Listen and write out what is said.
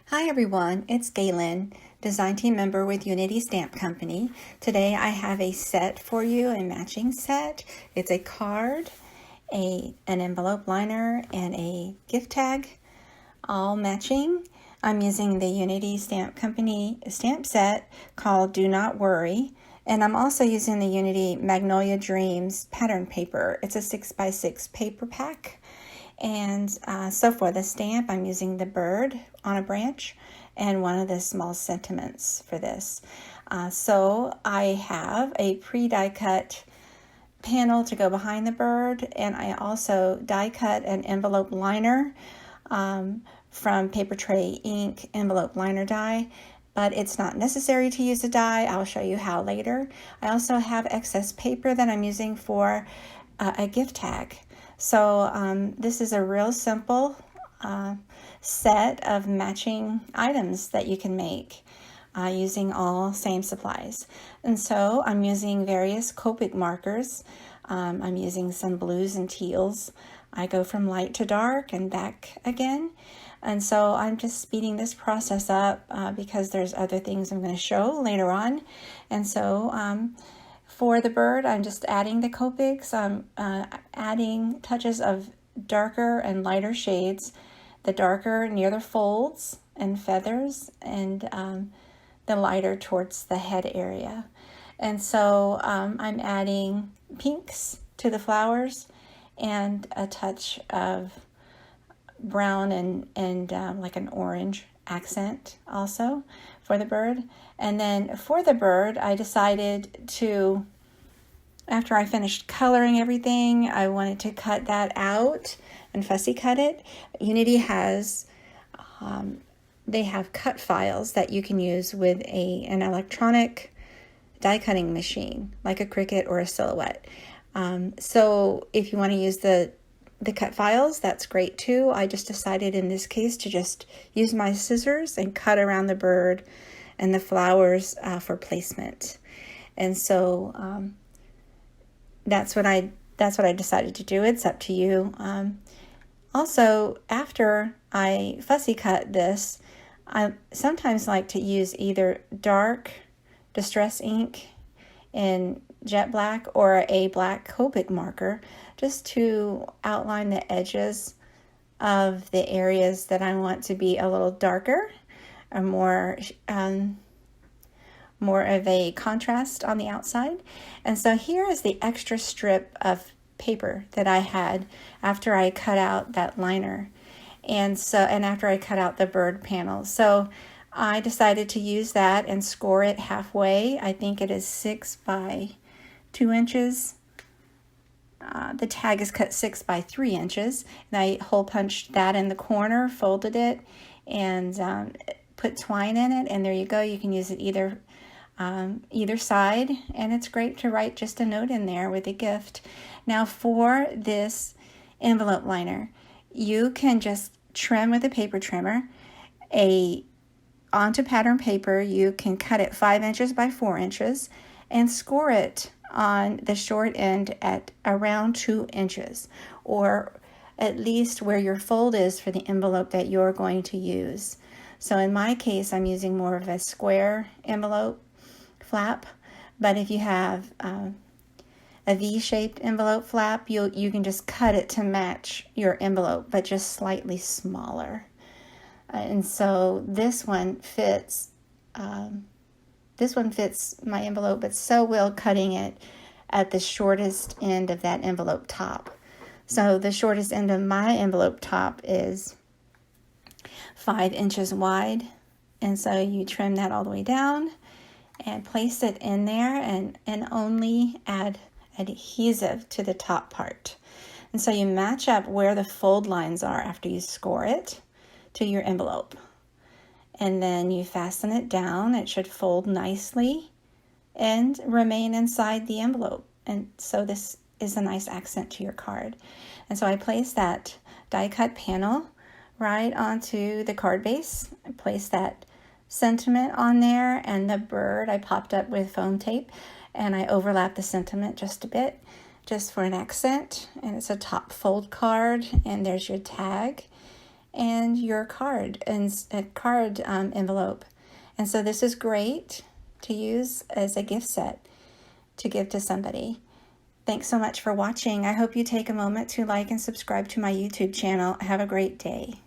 Hi everyone, it's Galen, design team member with Unity Stamp Company. Today I have a set for you, a matching set. It's a card, an envelope liner, and a gift tag, all matching. I'm using the Unity Stamp Company stamp set called Do Not Worry. And I'm also using the Unity Magnolia Dreams pattern paper. It's a 6x6 paper pack. And so for the stamp, I'm using the bird on a branch and one of the small sentiments for this. So I have a pre-die cut panel to go behind the bird, and I also die cut an envelope liner from Paper Tray Ink envelope liner die, but it's not necessary to use a die. I'll show you how later. I also have excess paper that I'm using for a gift tag. So this is a real simple set of matching items that you can make using all same supplies. And so I'm using various Copic markers. I'm using some blues and teals. I go from light to dark and back again. And so I'm just speeding this process up because there's other things I'm going to show later on. And so for the bird, I'm just adding the Copics. I'm adding touches of darker and lighter shades, the darker near the folds and feathers, and the lighter towards the head area. And so I'm adding pinks to the flowers and a touch of brown and like an orange accent also for the bird. And then for the bird, I decided to, after I finished coloring everything, I wanted to cut that out and fussy cut it. Unity has, they have cut files that you can use with an electronic die cutting machine, like a Cricut or a Silhouette. So if you want to use the cut files, that's great too. I just decided in this case to just use my scissors and cut around the bird and the flowers for placement. And so that's what I decided to do. It's up to you. Also, after I fussy cut this, I sometimes like to use either dark distress ink in jet black or a black Copic marker just to outline the edges of the areas that I want to be a little darker or more of a contrast on the outside. And so here is the extra strip of paper that I had after I cut out that liner and after I cut out the bird panel. So I decided to use that and score it halfway. I think it is 6 by 2 inches. The tag is cut 6 by 3 inches, and I hole punched that in the corner, folded it, and put twine in it, and there you go. You can use it either side, and it's great to write just a note in there with a gift. Now for this envelope liner, you can just trim with a paper trimmer onto pattern paper. You can cut it 5 inches by 4 inches and score it on the short end at around 2 inches, or at least where your fold is for the envelope that you're going to use. So in my case, I'm using more of a square envelope flap, but if you have a V-shaped envelope flap, you can just cut it to match your envelope, but just slightly smaller. And so this one fits my envelope, but so will cutting it at the shortest end of that envelope top. So the shortest end of my envelope top is 5 inches wide, and so you trim that all the way down and place it in there and only add adhesive to the top part. And so you match up where the fold lines are after you score it to your envelope. And then you fasten it down. It should fold nicely and remain inside the envelope. And so this is a nice accent to your card. And so I place that die cut panel right onto the card base. I place that sentiment on there, and the bird I popped up with foam tape, and I overlap the sentiment just a bit, just for an accent. And it's a top fold card, and there's your tag. and your card and a card envelope. And so this is great to use as a gift set to give to somebody. Thanks so much for watching. I hope you take a moment to like and subscribe to my YouTube channel. Have a great day.